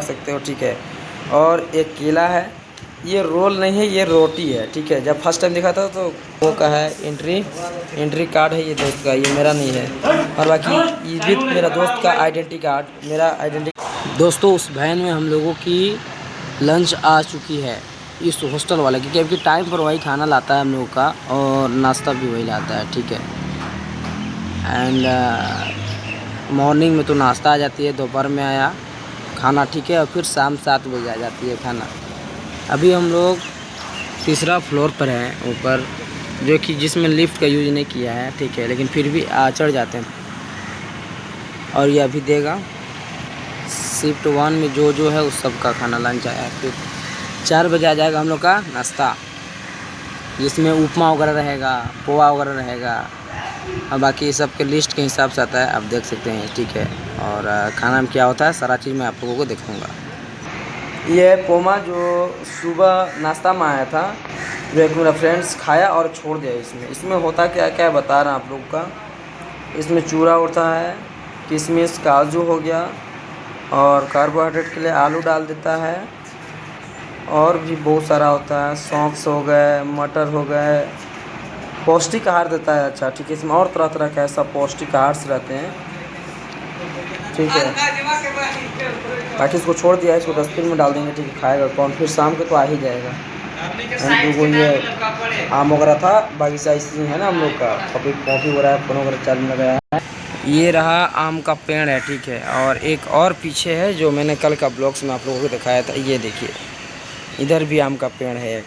सकते हो, ठीक है। और एक केला है, ये रोल नहीं है, ये रोटी है, ठीक है। जब फर्स्ट टाइम देखा था तो वो का है एंट्री कार्ड है ये दोस्त का, ये मेरा नहीं है। और बाकी ये भी मेरा दोस्त का आइडेंटिटी कार्ड, मेरा आइडेंटिटी। दोस्तों उस वैन में हम लोगों की लंच आ चुकी है, इस हॉस्टल वाला, क्योंकि अभी टाइम पर वही खाना लाता है हम लोगों का और नाश्ता भी वही लाता है, ठीक है। एंड मॉर्निंग में तो नाश्ता आ जाती है, दोपहर में आया खाना, ठीक है, और फिर शाम 7 बजे आ जाती है खाना। अभी हम लोग तीसरा फ्लोर पर हैं ऊपर, जो कि जिसमें लिफ्ट का यूज़ नहीं किया है, ठीक है, लेकिन फिर भी चढ़ जाते हैं। और ये अभी देगा शिफ्ट 1 में जो है उस सब का खाना लंच आया। फिर 4 बजे आ जाएगा हम लोग का नाश्ता, जिसमें उपमा वगैरह रहेगा, पोहा वगैरह रहेगा, और बाकी सब के लिस्ट के हिसाब से आता है, आप देख सकते हैं, ठीक है। और खाना में क्या होता है सारा चीज़ मैं आप लोगों को दिखाऊंगा। ये पोमा जो सुबह नाश्ता में आया था, जो एक मेरा फ्रेंड्स खाया और छोड़ दिया। इसमें होता क्या क्या बता रहा हूँ आप लोग का। इसमें चूरा होता है, किशमिश, काजू हो गया, और कार्बोहाइड्रेट के लिए आलू डाल देता है, और भी बहुत सारा होता है, सौंफ हो गए, मटर हो गए, पौष्टिक आहार देता है। अच्छा ठीक है, इसमें और तरह तरह का ऐसा पौष्टिक आहार से रहते हैं, ठीक है। बाकी इसको छोड़ दिया है, इसको डस्टबिन में डाल देंगे, ठीक है, खाएगा कौन, फिर शाम को तो आ ही जाएगा। वो ये आम वगैरह था, बागीचा इसी है ना हम लोग का, कभी कॉफ़ी वगैरह फोन वगैरह चलने लगाया है। ये रहा आम का पेड़ है, ठीक है। और एक और पीछे है जो मैंने कल का ब्लॉग्स में आप लोगों को दिखाया था, ये देखिए इधर भी आम का पेड़ है।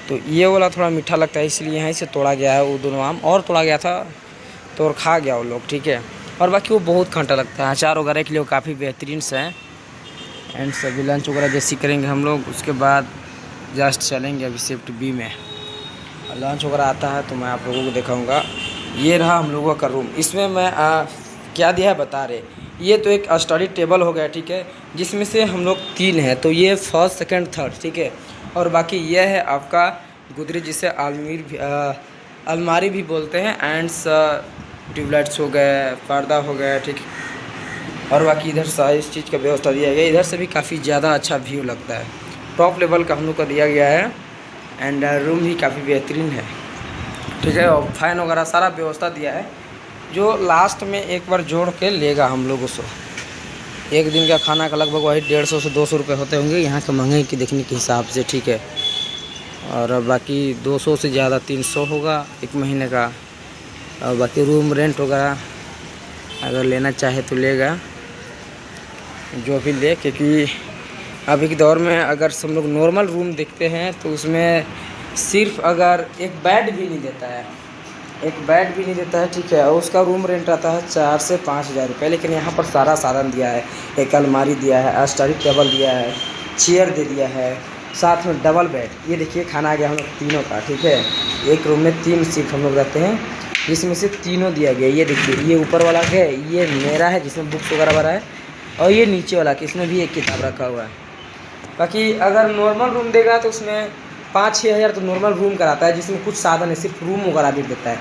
तो ये वाला थोड़ा मीठा लगता है, इसलिए यहीं से तोड़ा गया है। वो दोनों आम और तोड़ा गया था तो और खा गया वो लोग, ठीक है। और बाकी वो बहुत खट्टा लगता है, अचार वगैरह के लिए वो काफ़ी बेहतरीन से है। एंड सभी लंच वगैरह जैसे करेंगे हम लोग, उसके बाद जस्ट चलेंगे अभी शिफ्ट बी में। लंच वगैरह आता है तो मैं आप लोगों को दिखाऊंगा। ये रहा हम लोगों का रूम, इसमें मैं क्या दिया है बता रहे। ये तो एक स्टडी टेबल हो गया, ठीक है, जिसमें से हम लोग 3 हैं, तो ये फर्स्ट सेकंड थर्ड, ठीक है। और बाकी ये है आपका गोदरेज, जिसे अलमारी भी बोलते हैं। एंड ट्यूबलाइट्स हो गए, पर्दा हो गया, ठीक है। और बाकी इधर सारी इस चीज़ का व्यवस्था दिया गया, इधर से भी काफ़ी ज़्यादा अच्छा व्यू लगता है। टॉप लेवल का हम लोग का दिया गया है। एंड रूम भी काफ़ी बेहतरीन है, ठीक है। और फैन वगैरह सारा व्यवस्था दिया है, जो लास्ट में एक बार जोड़ के लेगा हम लोगों से। एक दिन का खाना का लगभग वही 150 से 200 रुपये होते होंगे यहाँ के महंगाई के देखने के हिसाब से, ठीक है। और बाकी 200 से ज़्यादा 300 होगा एक महीने का। और बाकी रूम रेंट वगैरह अगर लेना चाहे तो लेगा, जो भी ले, क्योंकि अभी के दौर में अगर सब लोग नॉर्मल रूम देखते हैं तो उसमें सिर्फ अगर एक बेड भी नहीं देता है, ठीक है। और उसका रूम रेंट आता है 4 से 5 हज़ार रुपये। लेकिन यहाँ पर सारा साधन दिया है, एक अलमारी दिया है, स्टडी टेबल दिया है, चेयर दे दिया है, साथ में डबल बेड। ये देखिए खाना आ गया हम लोग तीनों का, ठीक है। एक रूम में 3 सीट हम लोग रहते हैं, जिसमें से तीनों दिया गया। ये देखिए, ये ऊपर वाला है, ये मेरा है जिसमें बुक्स वगैरह भरा है, और ये नीचे वाला कि इसमें भी एक किताब रखा हुआ है। बाकी अगर नॉर्मल रूम देगा तो उसमें 5-6 हज़ार तो नॉर्मल रूम कराता है, जिसमें कुछ साधन है, सिर्फ रूम वगैरह भी देता है।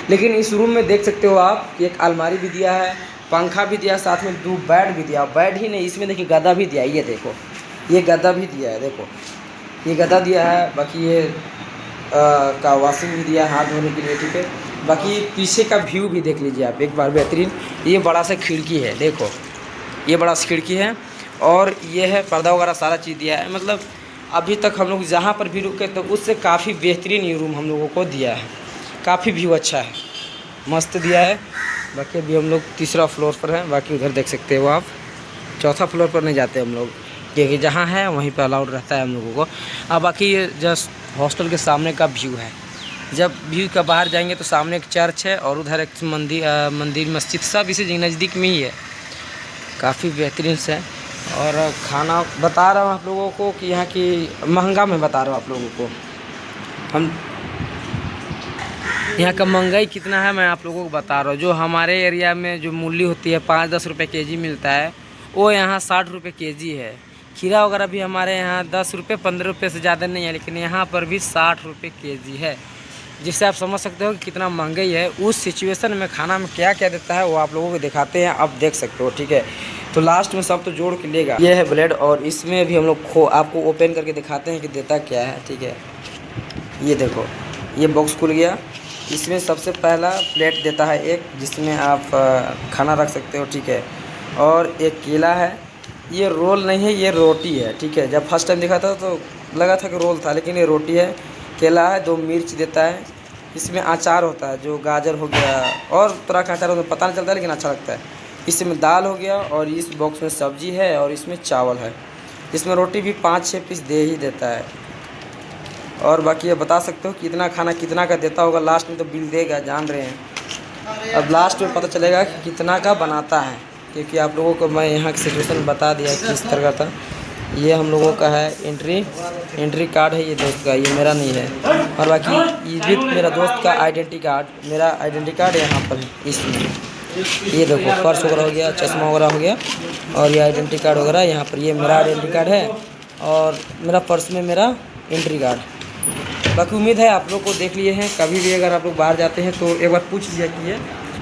लेकिन इस रूम में देख सकते हो आप कि एक अलमारी भी दिया है, पंखा भी दिया, साथ में 2 बेड भी दिया। बेड ही नहीं, इसमें देखिए गद्दा भी दिया है, ये देखो, ये गद्दा भी दिया है, देखो ये गद्दा दिया है। बाकी ये का वॉशिंग भी दिया है हाथ धोने के लिए, ठीक है। बाकी पीछे का व्यू भी देख लीजिए आप एक बार, बेहतरीन। ये बड़ा सा खिड़की है, देखो ये बड़ा सा खिड़की है, और ये है पर्दा वगैरह सारा चीज़ दिया है। मतलब अभी तक हम लोग जहाँ पर भी रुके तो उससे काफ़ी बेहतरीन ये रूम हम लोगों को दिया है, काफ़ी व्यू अच्छा है, मस्त दिया है। बाकी अभी हम लोग तीसरा फ्लोर पर हैं, बाकी उधर देख सकते हो आप। चौथा फ्लोर पर नहीं जाते हम लोग, क्योंकि जहाँ है वहीं पर अलाउड रहता है हम लोगों को। अब बाकी ये जस्ट हॉस्टल के सामने का व्यू है। जब व्यू का बाहर जाएंगे तो सामने एक चर्च है, और उधर एक मंदिर मस्जिद, सब इसी नज़दीक में ही है, काफ़ी बेहतरीन से। और खाना बता रहा हूँ आप लोगों को कि यहाँ की महंगा में बता रहा हूँ आप लोगों को। हम यहाँ का महंगाई कितना है मैं आप लोगों को बता रहा हूँ। जो हमारे एरिया में जो मूली होती है 5-10 रुपये केजी मिलता है, वो यहाँ 60 रुपये केजी है। खीरा वगैरह भी हमारे यहाँ 10 रुपये 15 रुपये से ज़्यादा नहीं है, लेकिन यहाँ पर भी 60 रुपये केजी है, जिससे आप समझ सकते हो कि कितना महंगाई है। उस सिचुएशन में खाना में क्या क्या देता है वो आप लोगों को दिखाते हैं, आप देख सकते हो, ठीक है। तो लास्ट में सब तो जोड़ के लेगा। ये है ब्लेड, और इसमें भी हम लोग आपको ओपन करके दिखाते हैं कि देता क्या है। ठीक है, ये देखो, ये बॉक्स खुल गया। इसमें सबसे पहला प्लेट देता है एक, जिसमें आप खाना रख सकते हो। ठीक है, और एक केला है। ये रोल नहीं है, ये रोटी है। ठीक है, जब फर्स्ट टाइम देखा था तो लगा था कि रोल था, लेकिन ये रोटी है। केला है, 2 मिर्च देता है। इसमें अचार होता है, जो गाजर हो गया और तरह का अचार होता है, पता नहीं चलता है, लेकिन अच्छा लगता है। इसमें दाल हो गया, और इस बॉक्स में सब्जी है, और इसमें चावल है। इसमें रोटी भी 5-6 पीस दे ही देता है। और बाकी ये बता सकते हो कितना खाना कितना का देता होगा। लास्ट में तो बिल देगा, जान रहे हैं। अब लास्ट में पता चलेगा कि कितना का बनाता है, क्योंकि आप लोगों को मैं यहाँ की सिचुएशन बता दिया किस तरह का था। ये हम लोगों का है एंट्री कार्ड है, ये दोस्त का, ये मेरा नहीं है। और बाकी ये भी मेरा दोस्त का आइडेंटिटी कार्ड, मेरा आइडेंटिटी कार्ड यहाँ पर है इसमें। ये देखो, पर्स वगैरह हो गया, चश्मा वगैरह हो गया, और ये आइडेंटिटी कार्ड वगैरह यहाँ पर। ये मेरा आइडेंटिटी कार्ड है, और मेरा पर्स में मेरा एंट्री कार्ड। बाकी उम्मीद है आप लोग को देख लिए हैं। कभी भी अगर आप लोग बाहर जाते हैं तो एक बार पूछ लिया कीजिए,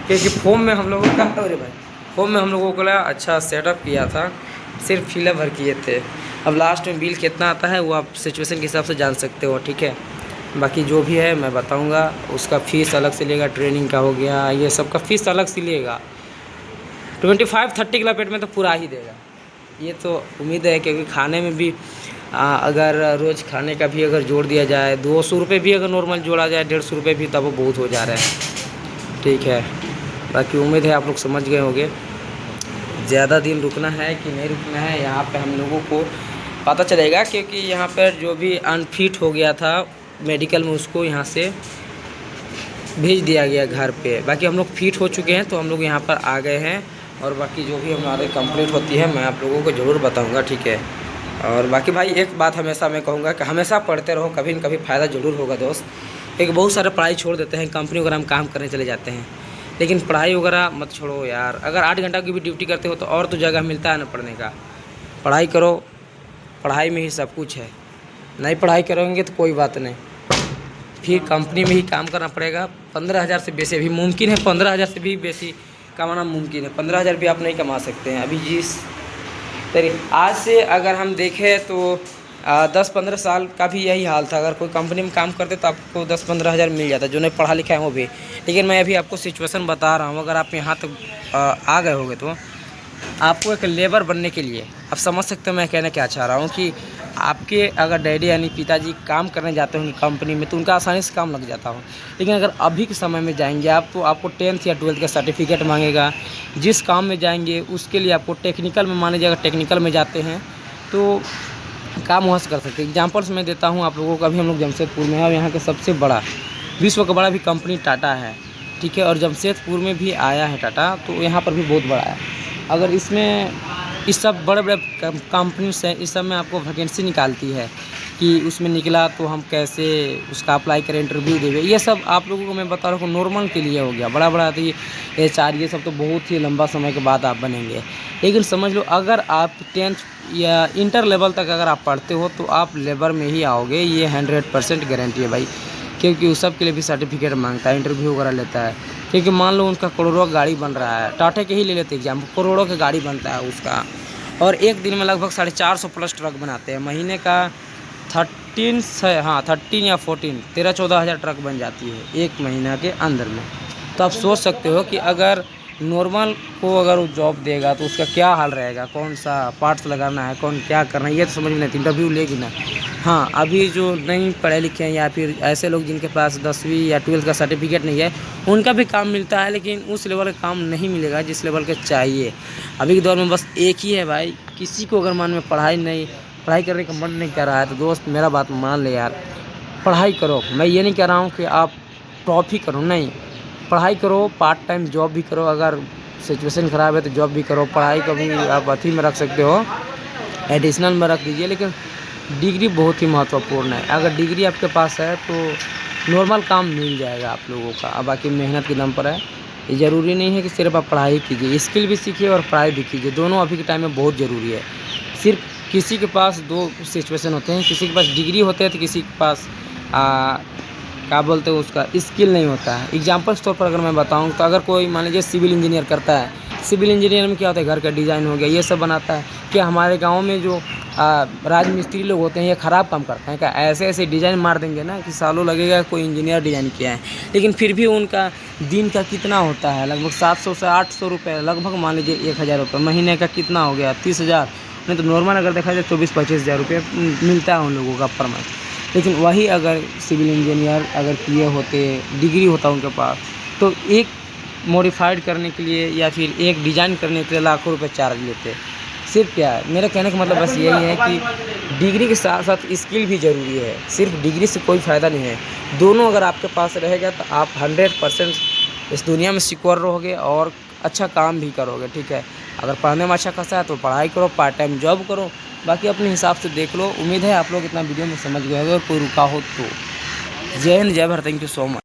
क्योंकि फॉर्म में हम लोगों का, अरे भाई, फॉर्म में हम लोगों को अच्छा सेटअप किया था, सिर्फ फिलअप भर किए थे। अब लास्ट में बिल कितना आता है वो आप सिचुएशन के हिसाब से जान सकते हो। ठीक है, बाकी जो भी है मैं बताऊंगा। उसका फ़ीस अलग से लेगा, ट्रेनिंग का हो गया, ये सब का फ़ीस अलग से लेगा। 25-30 किलो पेट में तो पूरा ही देगा, ये तो उम्मीद है। क्योंकि खाने में भी अगर रोज़ खाने का भी अगर जोड़ दिया जाए, 200 रुपये भी अगर नॉर्मल जोड़ा जाए, 150 रुपये भी, तब वो बहुत हो जा रहा है। ठीक है, बाकी उम्मीद है आप लोग समझ गए होंगे। ज़्यादा दिन रुकना है कि नहीं रुकना है, यहाँ पे हम लोगों को पता चलेगा। क्योंकि यहाँ पर जो भी अनफिट हो गया था मेडिकल में, उसको यहाँ से भेज दिया गया घर पे। बाकी हम लोग फिट हो चुके हैं, तो हम लोग यहाँ पर आ गए हैं। और बाकी जो भी हमारे कंप्लीट होती है मैं आप लोगों को ज़रूर बताऊँगा। ठीक है, और बाकी भाई एक बात हमेशा मैं कहूँगा कि हमेशा पढ़ते रहो, कभी न कभी फ़ायदा ज़रूर होगा दोस्त। एक बहुत सारे पढ़ाई छोड़ देते हैं, कंपनी वगैरह में काम करने चले जाते हैं, लेकिन पढ़ाई वगैरह मत छोड़ो यार। अगर 8 घंटा की भी ड्यूटी करते हो तो और तो जगह मिलता है ना पढ़ने का। पढ़ाई करो, पढ़ाई में ही सब कुछ है। नहीं पढ़ाई करोगे तो कोई बात नहीं, फिर कंपनी में ही काम करना पड़ेगा। 15,000 से बेसी भी मुमकिन है, 15,000 से भी बेसी कमाना मुमकिन है। 15,000 भी आप नहीं कमा सकते हैं अभी जिस आज से अगर हम देखें तो 10-15 साल का भी यही हाल था। अगर कोई कंपनी में काम करते तो आपको 10-15 हज़ार मिल जाता, जो नहीं पढ़ा लिखा है वो भी। लेकिन मैं अभी आपको सिचुएशन बता रहा हूँ, अगर आप यहाँ तक आ गए होंगे तो आपको एक लेबर बनने के लिए, आप समझ सकते हो मैं कहना क्या चाह रहा हूँ, कि आपके अगर डैडी यानी पिताजी काम करने जाते होंगे कंपनी में तो उनका आसानी से काम लग जाता हो। लेकिन अगर अभी के समय में जाएंगे आप तो आपको 10th या 12th का सर्टिफिकेट मांगेगा। जिस काम में जाएंगे उसके लिए आपको टेक्निकल में, मान लीजिए अगर टेक्निकल में जाते हैं तो काम वहाँ से कर सकते हैं। एग्जाम्पल्स मैं देता हूँ आप लोगों को। अभी हम लोग जमशेदपुर में है और यहाँ के सबसे बड़ा, विश्व का बड़ा भी कंपनी टाटा है, ठीक है। और जमशेदपुर में भी आया है टाटा, तो यहाँ पर भी बहुत बड़ा है। अगर इसमें इस सब बड़े बड़े कंपनी से इस सब में आपको वैकेंसी निकालती है कि उसमें निकला तो हम कैसे उसका अप्लाई करें, इंटरव्यू देवे, ये सब आप लोगों को मैं बता रहा हूँ नॉर्मल के लिए हो गया। बड़ा बड़ा तो ये HR ये सब तो बहुत ही लंबा समय के बाद आप बनेंगे। लेकिन समझ लो अगर आप 10th या इंटर लेवल तक अगर आप पढ़ते हो तो आप लेबर में ही आओगे, ये 100% गारंटी है भाई। क्योंकि उस सब के लिए भी सर्टिफिकेट मांगता है, इंटरव्यू वगैरह लेता है। क्योंकि मान लो उनका करोड़ों का गाड़ी बन रहा है, टाटा के ही ले लेते एग्जाम, करोड़ों का गाड़ी बनता है उसका, और एक दिन में लगभग 450 प्लस ट्रक बनाते हैं। महीने का 13 या 14 हज़ार ट्रक बन जाती है एक महीना के अंदर में। तो आप सोच सकते हो कि अगर नॉर्मल को अगर वो जॉब देगा तो उसका क्या हाल रहेगा, कौन सा पार्ट्स लगाना है, कौन क्या करना है, ये तो समझ में नहीं, इंटरव्यू लेगी ना। हाँ, अभी जो नहीं पढ़े लिखे हैं या फिर ऐसे लोग जिनके पास 10वीं या 12th का सर्टिफिकेट नहीं है, उनका भी काम मिलता है, लेकिन उस लेवल का काम नहीं मिलेगा जिस लेवल का चाहिए। अभी के दौर में बस एक ही है भाई, किसी को अगर मन में पढ़ाई करने का मन नहीं कर रहा है तो दोस्त मेरा बात मान ले यार, पढ़ाई करो। मैं ये नहीं कह रहा हूँ कि आप टॉप ही करो, नहीं, पढ़ाई करो, पार्ट टाइम जॉब भी करो। अगर सिचुएशन ख़राब है तो जॉब भी करो, पढ़ाई को भी आप अथी में रख सकते हो, एडिशनल में रख दीजिए। लेकिन डिग्री बहुत ही महत्वपूर्ण है। अगर डिग्री आपके पास है तो नॉर्मल काम मिल जाएगा आप लोगों का। अब बाकी मेहनत के दम पर है, ये ज़रूरी नहीं है कि सिर्फ आप पढ़ाई कीजिए, स्किल भी सीखिए और पढ़ाई भी कीजिए, दोनों अभी के टाइम में बहुत ज़रूरी है। सिर्फ किसी के पास दो सिचुएशन होते हैं, किसी के पास डिग्री होते हैं तो किसी के पास क्या बोलते हैं उसका स्किल नहीं होता है। एग्जाम्पल्स तौर पर अगर मैं बताऊं तो अगर कोई मान लीजिए सिविल इंजीनियर करता है सिविल इंजीनियर में क्या होता है, घर का डिज़ाइन हो गया, ये सब बनाता है। क्या हमारे गांव में जो राजमिस्त्री लोग होते हैं ये ख़राब काम करते हैं क्या? ऐसे ऐसे डिज़ाइन मार देंगे ना कि सालों लगेगा कोई इंजीनियर डिज़ाइन किया है, लेकिन फिर भी उनका दिन का कितना होता है, लगभग 700 से 800 रुपये, लगभग मान लीजिए 1000 रुपये। महीने का कितना हो गया, 30,000। नहीं तो नॉर्मल अगर देखा जाए 24-25 हज़ार रुपये मिलता है उन लोगों का पर मंथ। लेकिन वही अगर सिविल इंजीनियर अगर किए होते, डिग्री होता उनके पास, तो एक मॉडिफाइड करने के लिए या फिर एक डिज़ाइन करने के लिए लाखों रुपए चार्ज लेते। सिर्फ क्या है, मेरा कहने का मतलब बस यही है कि डिग्री के साथ साथ स्किल भी ज़रूरी है। सिर्फ डिग्री से कोई फ़ायदा नहीं है, दोनों अगर आपके पास रहेगा तो आप 100% इस दुनिया में सिक्योर रहोगे और अच्छा काम भी करोगे। ठीक है, अगर पढ़ने में अच्छा खासा है तो पढ़ाई करो, पार्ट टाइम जॉब करो, बाकी अपने हिसाब से देख लो। उम्मीद है आप लोग इतना वीडियो में समझ गए होंगे, और कोई रुका हो तो। जय हिंद, जय Bharat, thank you so much.